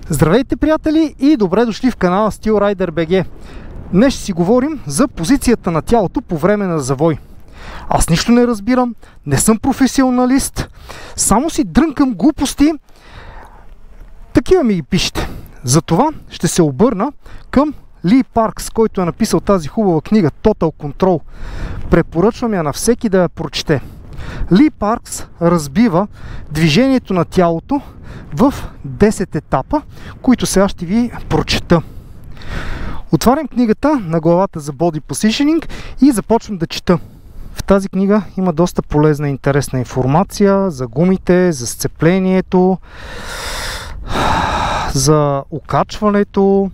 Здравейте, приятели, и добре дошли в канала SteelRider BG. Днес ще си говорим за позицията на тялото по време на завой. Аз нищо не разбирам, не съм професионалист, само си дрънкам глупости. Такива ми ги пишете. Затова ще се обърна към Ли Паркс, който е написал тази хубава книга Total Control. Препоръчвам я на всеки да я прочете. Ли Паркс разбива движението на тялото в 10 етапа, които сега ще ви прочета. Отварям книгата на главата за Body Positioning и започвам да чета. В тази книга има доста полезна и интересна информация за гумите, за сцеплението, за окачването,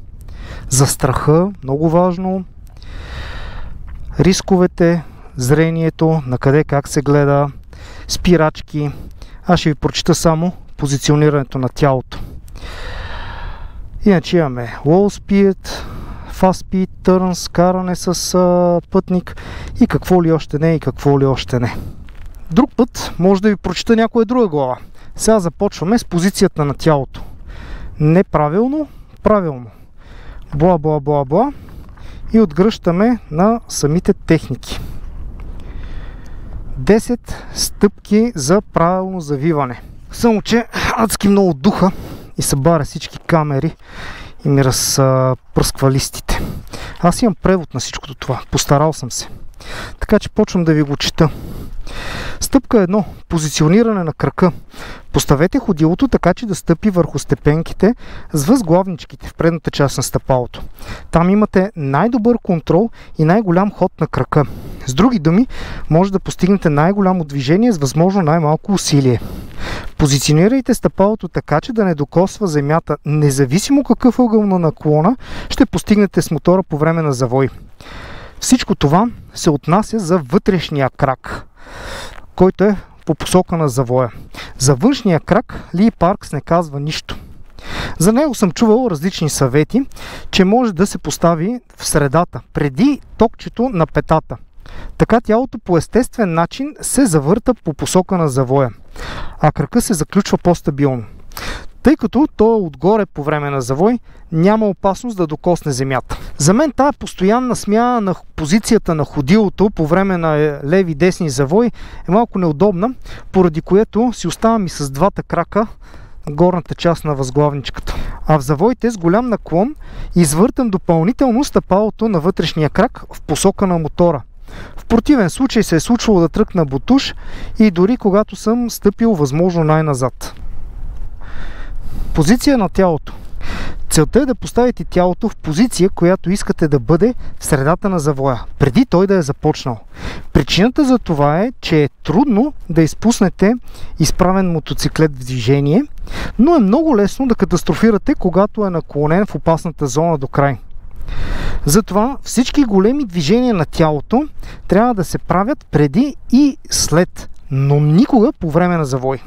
за страха, много важно, рисковете, зрението, на къде как се гледа, спирачки. Аз ще ви прочита само позиционирането на тялото. Иначе имаме low speed, fast speed, turns, каране с пътник и какво ли още не и какво ли още не. Друг път може да ви прочита някоя друга глава. Сега започваме с позицията на тялото. Неправилно, правилно. Бла, бла, бла, бла. И отгръщаме на самите техники. 10 стъпки за правилно завиване. Само че адски много духа и събаря всички камери и ми разпръсква листите. Аз имам превод на всичкото това. Постарал съм се. Така че почвам да ви го чета. Стъпка 1. Позициониране на крака. Поставете ходилото така, че да стъпи върху степенките с възглавничките в предната част на стъпалото. Там имате най-добър контрол и най-голям ход на крака. С други думи, може да постигнете най-голямо движение с възможно най-малко усилие. Позиционирайте стъпалото така, че да не докосва земята. Независимо какъв ъгъл на наклона ще постигнете с мотора по време на завой. Всичко това се отнася за вътрешния крак, който е по посока на завоя. За външния крак Ли Паркс не казва нищо. За него съм чувал различни съвети, че може да се постави в средата, преди токчето на петата. Така тялото по естествен начин се завърта по посока на завоя, а крака се заключва по-стабилно. Тъй като то е отгоре по време на завой, няма опасност да докосне земята. За мен тая постоянна смяна на позицията на ходилото по време на леви-десни завой е малко неудобна, поради което си оставам и с двата крака горната част на възглавничката. А в завоите с голям наклон извъртам допълнително стъпалото на вътрешния крак в посока на мотора. В противен случай се е случвало да тръкна бутуш и дори когато съм стъпил възможно най-назад. Позиция на тялото. Целта е да поставите тялото в позиция, която искате да бъде в средата на завоя, преди той да е започнал. Причината за това е, че е трудно да изпуснете изправен мотоциклет в движение, но е много лесно да катастрофирате, когато е наклонен в опасната зона до край. Затова всички големи движения на тялото трябва да се правят преди и след, но никога по време на завой.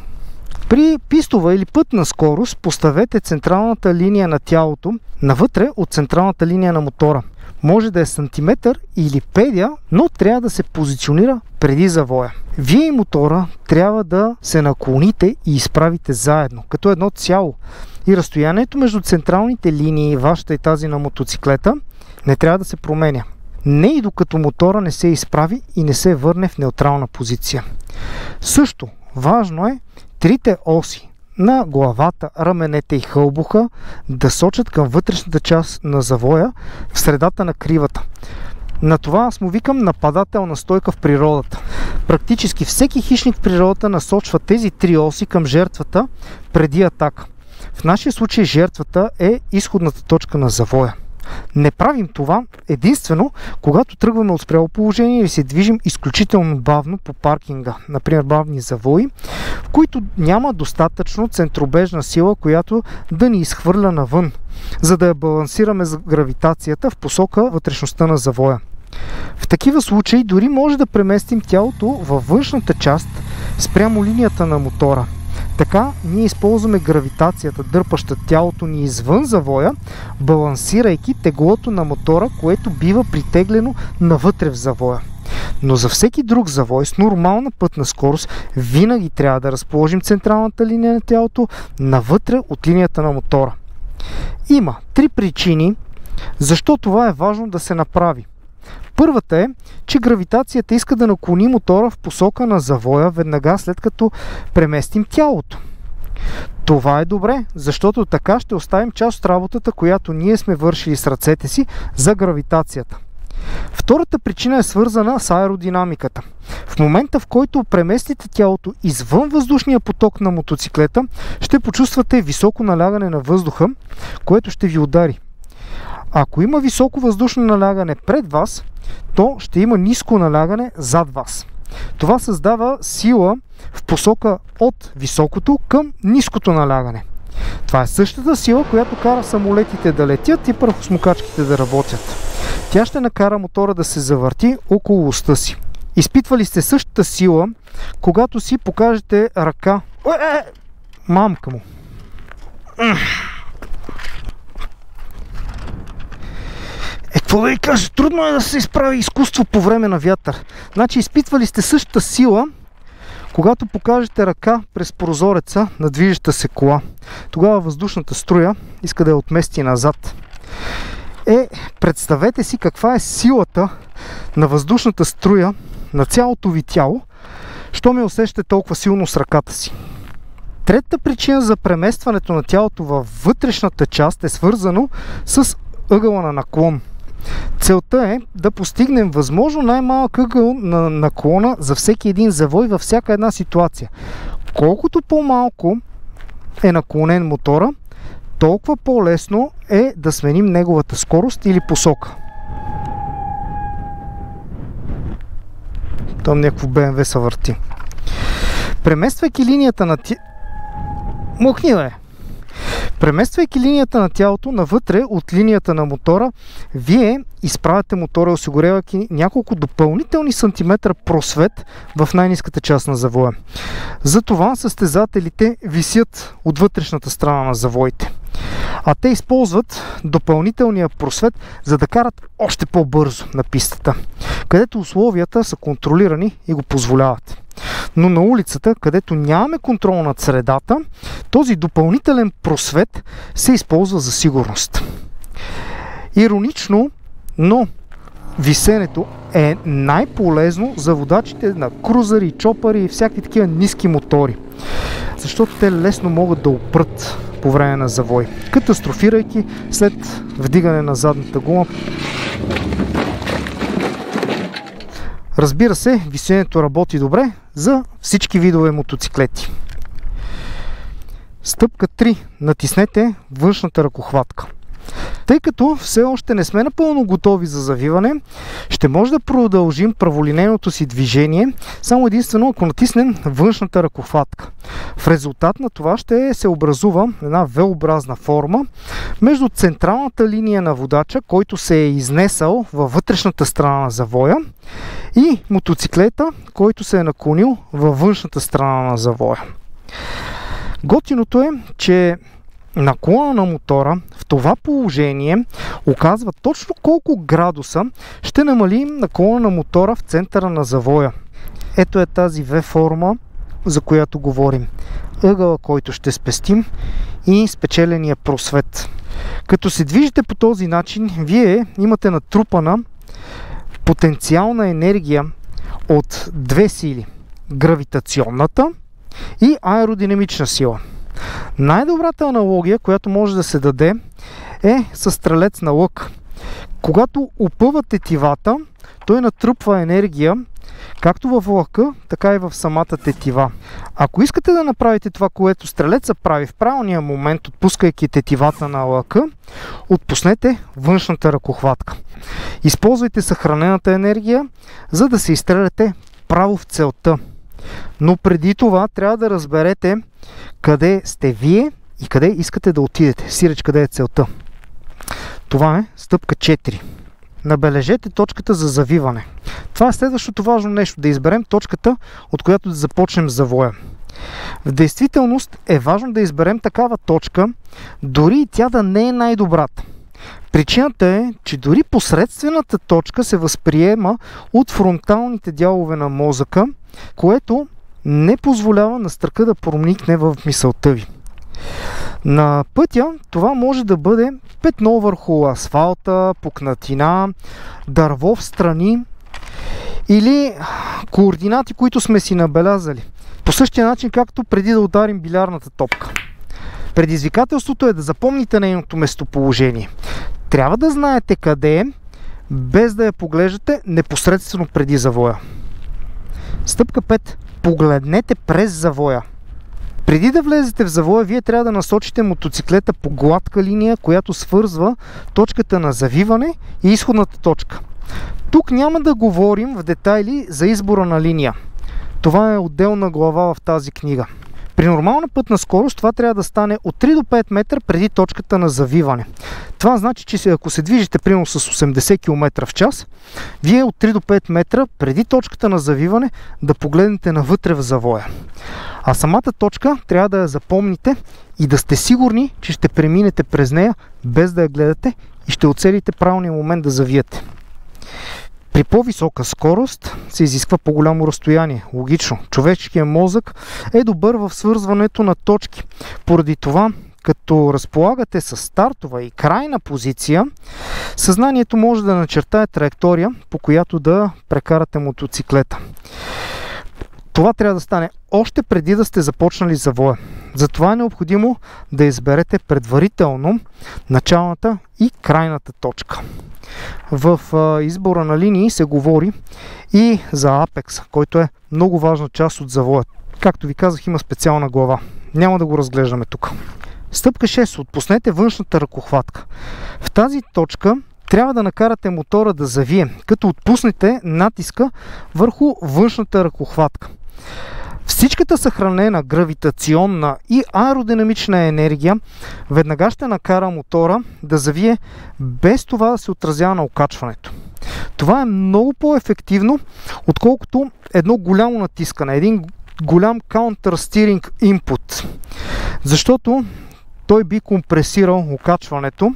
При пистова или пътна скорост поставете централната линия на тялото навътре от централната линия на мотора. Може да е сантиметър или педия, но трябва да се позиционира преди завоя. Вие и мотора трябва да се наклоните и изправите заедно, като едно цяло. И разстоянието между централните линии, вашата и тази на мотоциклета, не трябва да се променя. Не и докато мотора не се изправи и не се върне в неутрална позиция. Също важно е трите оси на главата, раменете и хълбуха да сочат към вътрешната част на завоя в средата на кривата. На това аз му викам нападателна стойка в природата. Практически всеки хищник в природата насочва тези три оси към жертвата преди атака. В нашия случай жертвата е изходната точка на завоя. Не правим това единствено, когато тръгваме от спряло положение или се движим изключително бавно по паркинга, например бавни завои, в които няма достатъчно центробежна сила, която да ни изхвърля навън, за да я балансираме с гравитацията в посока вътрешността на завоя. В такива случаи дори може да преместим тялото във външната част спрямо линията на мотора. Така ние използваме гравитацията, дърпаща тялото ни извън завоя, балансирайки теглото на мотора, което бива притеглено навътре в завоя. Но за всеки друг завой с нормална пътна скорост винаги трябва да разположим централната линия на тялото навътре от линията на мотора. Има 3 причини защо това е важно да се направи. Първата е, че гравитацията иска да наклони мотора в посока на завоя веднага след като преместим тялото. Това е добре, защото така ще оставим част от работата, която ние сме вършили с ръцете си за гравитацията. Втората причина е свързана с аеродинамиката. В момента, в който преместите тялото извън въздушния поток на мотоциклета, ще почувствате високо налягане на въздуха, което ще ви удари. Ако има високо въздушно налягане пред вас, то ще има ниско налягане зад вас. Това създава сила в посока от високото към ниското налягане. Това е същата сила, която кара самолетите да летят и прахосмукачките да работят. Тя ще накара мотора да се завърти около оста си. Изпитвали сте същата сила, когато си покажете ръка. Мамка му! Какво да ви кажа? Трудно е да се изправи изкуство по време на вятър. Значи изпитвали сте същата сила, когато покажете ръка през прозореца на движеща се кола. Тогава въздушната струя иска да я отмести назад. Представете си каква е силата на въздушната струя на цялото ви тяло, що ме усещате толкова силно с ръката си. Третата причина за преместването на тялото във вътрешната част е свързано с ъгъла на наклон. Целта е да постигнем възможно най-малък ъгъл на наклона за всеки един завой във всяка една ситуация. Колкото по-малко е наклонен мотора, толкова по-лесно е да сменим неговата скорост или посока. Там някакво БМВ се върти. Премествайки линията на Премествайки линията на тялото навътре от линията на мотора, вие изправяте мотора, осигурявайки няколко допълнителни сантиметра просвет в най-ниската част на завоя. Затова състезателите висят от вътрешната страна на завоите. А те използват допълнителния просвет, за да карат още по-бързо на пистата, където условията са контролирани и го позволяват. Но на улицата, където нямаме контрол над средата, този допълнителен просвет се използва за сигурност. Иронично, но висенето е най-полезно за водачите на крузъри, чопъри и всякакви такива ниски мотори, защото те лесно могат да опрат по време на завой, катастрофирайки след вдигане на задната гума. Разбира се, висенето работи добре за всички видове мотоциклети. Стъпка 3. Натиснете външната ръкохватка. Тъй като все още не сме напълно готови за завиване, ще може да продължим праволинейното си движение само единствено ако натиснем външната ръкохватка. В резултат на това ще се образува една V-образна форма между централната линия на водача, който се е изнесъл във вътрешната страна на завоя, и мотоциклета, който се е наклонил във външната страна на завоя. Готиното е, че наклона на мотора в това положение оказва точно колко градуса ще намали наклона на мотора в центъра на завоя. Ето е тази V-форма, за която говорим. Ъгъла, който ще спестим, и спечеления просвет. Като се движите по този начин, вие имате натрупана потенциална енергия от две сили. Гравитационната и аеродинамична сила. Най-добрата аналогия, която може да се даде, е със стрелец на лък. Когато опъва тетивата, той натрупва енергия както в лъка, така и в самата тетива. Ако искате да направите това, което стрелеца прави в правилния момент, отпускайки тетивата на лъка, отпуснете външната ръкохватка. Използвайте съхранената енергия, за да се изстреляте право в целта. Но преди това трябва да разберете къде сте вие и къде искате да отидете. Сиреч, къде е целта. Това е стъпка 4. Набележете точката за завиване. Това е следващото важно нещо. Да изберем точката, от която да започнем завоя. В действителност е важно да изберем такава точка, дори и тя да не е най-добрата. Причината е, че дори посредствената точка се възприема от фронталните дялове на мозъка, което не позволява на страха да проникне в мисълта ви. На пътя това може да бъде петно върху асфалта, пукнатина, дърво в страни или координати, които сме си набелязали. По същия начин, както преди да ударим билярната топка. Предизвикателството е да запомните нейното местоположение. Трябва да знаете къде е, без да я поглеждате непосредствено преди завоя. Стъпка 5. Погледнете през завоя. Преди да влезете в завоя, вие трябва да насочите мотоциклета по гладка линия, която свързва точката на завиване и изходната точка. Тук няма да говорим в детайли за избора на линия. Това е отделна глава в тази книга. При нормална пътна скорост това трябва да стане от 3 до 5 метра преди точката на завиване. Това значи, че ако се движите примерно с 80 км в час, вие от 3 до 5 метра преди точката на завиване да погледнете навътре в завоя. А самата точка трябва да я запомните и да сте сигурни, че ще преминете през нея без да я гледате и ще оцелите правилния момент да завиете. При по-висока скорост се изисква по-голямо разстояние. Логично. Човешкият мозък е добър в свързването на точки. Поради това, като разполагате с стартова и крайна позиция, съзнанието може да начертае траектория, по която да прекарате мотоциклета. Това трябва да стане още преди да сте започнали завоя. Затова е необходимо да изберете предварително началната и крайната точка. В избора на линии се говори и за апекс, който е много важна част от завоя. Както ви казах, има специална глава. Няма да го разглеждаме тук. Стъпка 6. Отпуснете външната ръкохватка. В тази точка трябва да накарате мотора да завие, като отпуснете натиска върху външната ръкохватка. Всичката съхранена гравитационна и аеродинамична енергия веднага ще накара мотора да завие без това да се отразява на окачването. Това е много по-ефективно, отколкото едно голямо натискане, един голям counter-steering input, защото той би компресирал окачването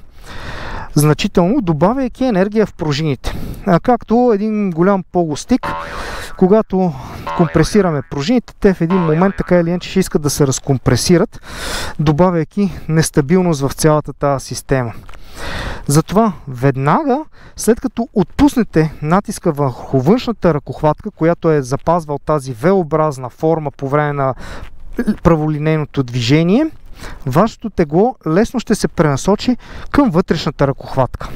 значително, добавяйки енергия в пружините. Както един голям полустик, когато компресираме пружините, те в един момент така или иначе ще искат да се разкомпресират, добавяйки нестабилност в цялата тази система. Затова веднага, след като отпуснете натиска върху външната ръкохватка, която е запазвал тази V-образна форма по време на праволинейното движение, вашето тегло лесно ще се пренасочи към вътрешната ръкохватка.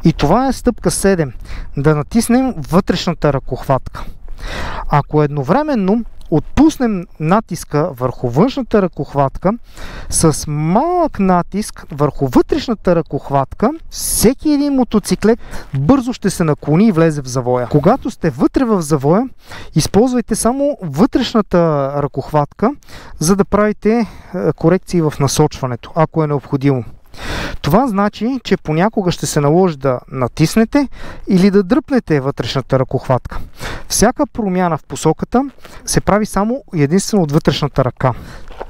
И това е стъпка 7. Да натиснем вътрешната ръкохватка. Ако едновременно отпуснем натиска върху външната ръкохватка с малък натиск върху вътрешната ръкохватка, всеки един мотоциклет бързо ще се наклони и влезе в завоя. Когато сте вътре в завоя, използвайте само вътрешната ръкохватка, за да правите корекции в насочването, ако е необходимо. Това значи, че понякога ще се наложи да натиснете или да дръпнете вътрешната ръкохватка. Всяка промяна в посоката се прави само единствено от вътрешната ръка.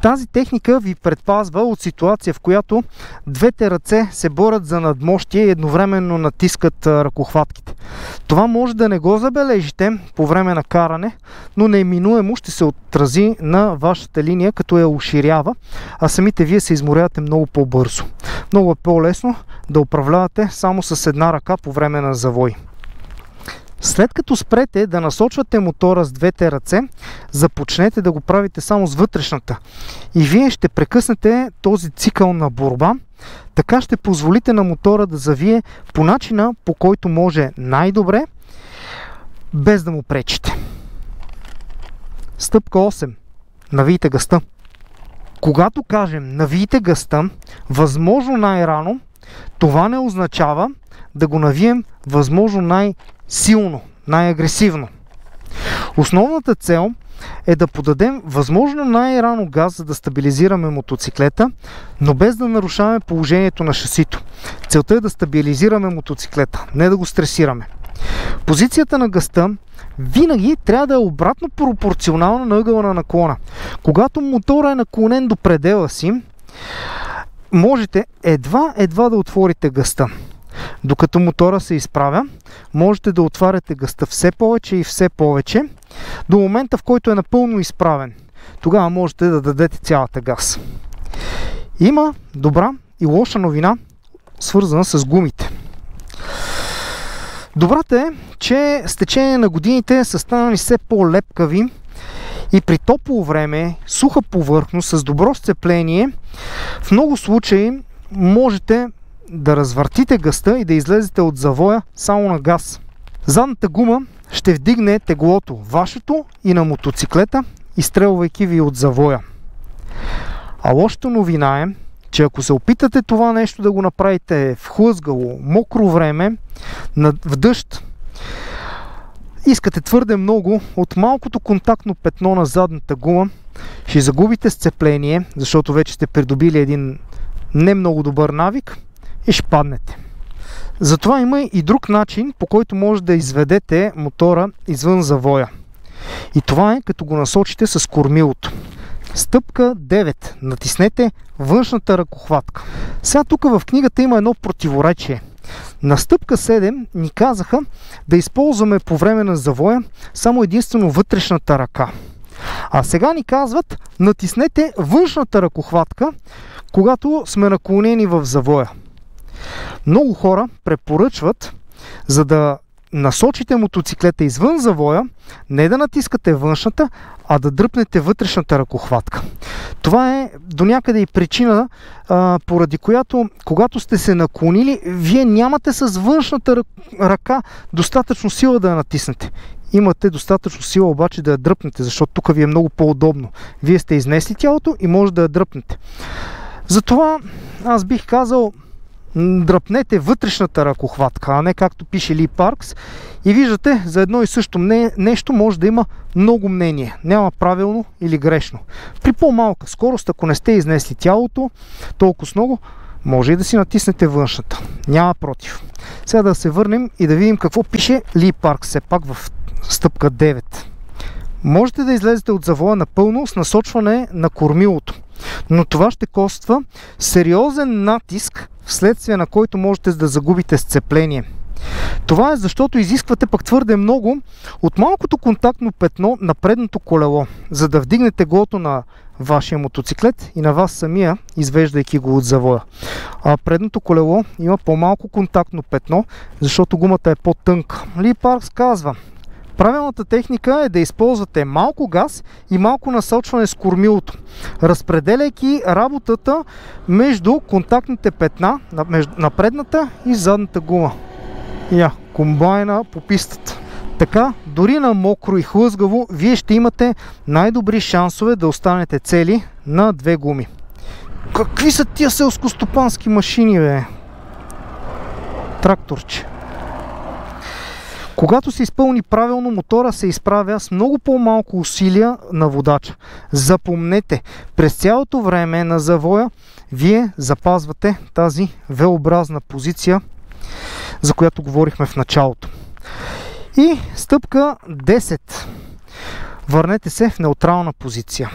Тази техника ви предпазва от ситуация, в която двете ръце се борят за надмощие и едновременно натискат ръкохватките. Това може да не го забележите по време на каране, но неминуемо ще се отрази на вашата линия, като я уширява, а самите вие се изморявате много по-бързо. Много е по-лесно да управлявате само с една ръка по време на завой. След като спрете да насочвате мотора с двете ръце, започнете да го правите само с вътрешната. И вие ще прекъснете този цикъл на борба. Така ще позволите на мотора да завие по начина, по който може най-добре, без да му пречите. Стъпка 8. Навийте газта. Когато кажем навийте газта, възможно най-рано, това не означава да го навием възможно най-силно, най-агресивно. Основната цел е да подадем възможно най-рано газ, за да стабилизираме мотоциклета, но без да нарушаваме положението на шасито. Целта е да стабилизираме мотоциклета, не да го стресираме. Позицията на газта винаги трябва да е обратно пропорционална на ъгъла на наклона. Когато мотора е наклонен до предела си, можете едва да отворите газта. Докато мотора се изправя, можете да отваряте газта все повече и все повече, до момента, в който е напълно изправен. Тогава можете да дадете цялата газ. Има добра и лоша новина, свързана с гумите. Добрата е, че с течение на годините са станали все по-лепкави и при топло време, суха повърхност, с добро сцепление, в много случаи можете да развъртите гъста и да излезете от завоя само на газ. Задната гума ще вдигне теглото вашето и на мотоциклета, изстрелвайки ви от завоя. А лошата новина е, че ако се опитате това нещо да го направите в хлъзгало, мокро време, в дъжд, искате твърде много, от малкото контактно петно на задната гума ще загубите сцепление, защото вече сте придобили един не много добър навик и ще паднете. Затова има и друг начин, по който може да изведете мотора извън завоя. И това е като го насочите с кормилото. Стъпка 9. Натиснете външната ръкохватка. Сега тук в книгата има едно противоречие. На стъпка 7 ни казаха да използваме по време на завоя само единствено вътрешната ръка. А сега ни казват, натиснете външната ръкохватка, когато сме наклонени в завоя. Много хора препоръчват, за да насочите мотоциклета извън завоя, не да натискате външната, а да дръпнете вътрешната ръкохватка. Това е до някъде и причина, поради която, когато сте се наклонили, вие нямате с външната ръка достатъчно сила да я натиснете. Имате достатъчно сила обаче да я дръпнете, защото тук ви е много по-удобно. Вие сте изнесли тялото и може да я дръпнете. Затова аз бих казал, дръпнете вътрешната ръкохватка, а не както пише Ли Паркс. И виждате, за едно и също нещо може да има много мнение. Няма правилно или грешно. При по-малка скорост, ако не сте изнесли тялото толкова много, може и да си натиснете външната. Няма против. Сега да се върнем и да видим какво пише Ли Паркс, все пак в стъпка 9. Можете да излезете от завоя напълно с насочване на кормилото. Но това ще коства сериозен натиск, вследствие на който можете да загубите сцепление. Това е защото изисквате пък твърде много от малкото контактно петно на предното колело, за да вдигнете теглото на вашия мотоциклет и на вас самия, извеждайки го от завоя. А предното колело има по-малко контактно петно, защото гумата е по-тънка. Ли Паркс казва, правилната техника е да използвате малко газ и малко насочване с кормилото, разпределяйки работата между контактните петна на предната и задната гума. Комбайна по пистата. Така, дори на мокро и хлъзгаво, вие ще имате най-добри шансове да останете цели на две гуми. Какви са тия селскостопански машини, бе? Тракторче. Когато се изпълни правилно, мотора се изправя с много по-малко усилия на водача. Запомнете, през цялото време на завоя вие запазвате тази V-образна позиция, за която говорихме в началото. И стъпка 10. Върнете се в неутрална позиция.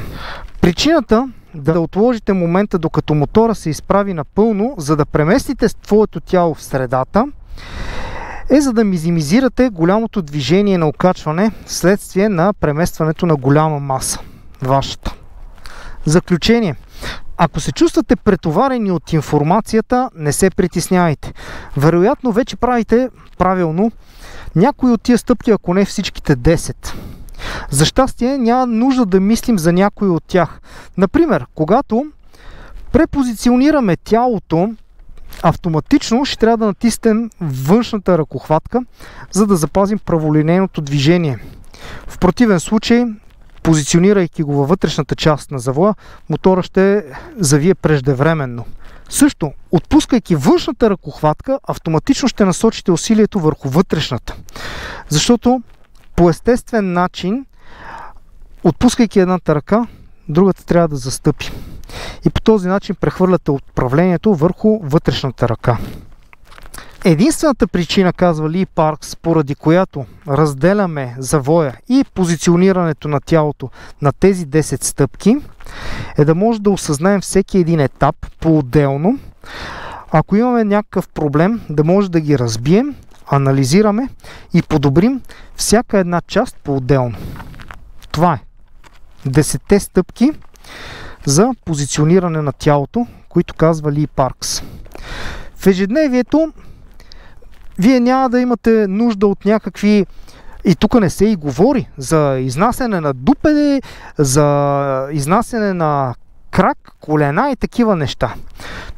Причината да отложите момента, докато мотора се изправи напълно, за да преместите своето тяло в средата, е за да минимизирате голямото движение на окачване вследствие на преместването на голяма маса. Вашата. Заключение. Ако се чувствате претоварени от информацията, не се притеснявайте. Вероятно вече правите правилно някои от тия стъпки, ако не всичките 10. За щастие няма нужда да мислим за някои от тях. Например, когато препозиционираме тялото, автоматично ще трябва да натиснем външната ръкохватка, за да запазим праволинейното движение. В противен случай, позиционирайки го във вътрешната част на завоя, мотора ще завие преждевременно. Също, отпускайки външната ръкохватка, автоматично ще насочите усилието върху вътрешната. Защото по естествен начин, отпускайки едната ръка, другата трябва да застъпи. И по този начин прехвърляте управлението върху вътрешната ръка. Единствената причина, казва Ли Паркс, поради която разделяме завоя и позиционирането на тялото на тези 10 стъпки, е да може да осъзнаем всеки един етап по-отделно. Ако имаме някакъв проблем, да може да ги разбием, анализираме и подобрим всяка една част по-отделно. Това е 10 стъпки за позициониране на тялото, които казва Ли Паркс. В ежедневието вие няма да имате нужда от някакви, и тук не се и говори за изнасяне на дупеде, за изнасяне на крак, колена и такива неща.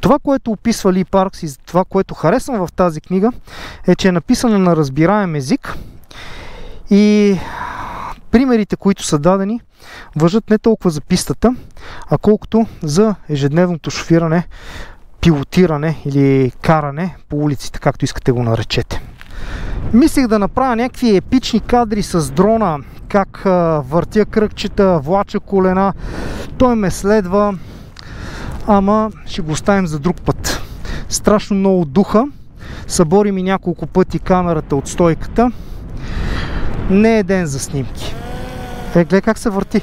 Това, което описва Ли Паркс и това, което харесвам в тази книга, е, че е написано на разбираем език и примерите, които са дадени, важат не толкова за пистата, а колкото за ежедневното шофиране, пилотиране или каране по улиците, както искате го наречете. Мислех да направя някакви епични кадри с дрона, как въртя кръгчета, влача колена, той ме следва, ама ще го оставим за друг път. Страшно много духа, събори ми няколко пъти камерата от стойката, не е ден за снимки. Гледай как се върти.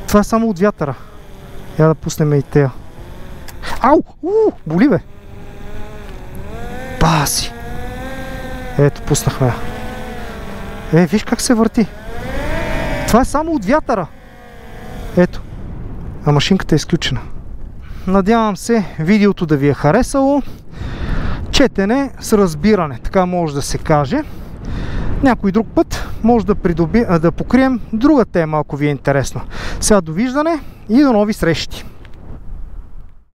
Това е само от вятъра. Я да пуснем и тея. Ау! Боли бе! Баси! Ето, пуснахме я. Виж как се върти. Това е само от вятъра. Ето. А машинката е изключена. Надявам се видеото да ви е харесало. Четене с разбиране, така може да се каже. Някой друг път може да покрием друга тема, ако ви е интересно. Сега довиждане и до нови срещи!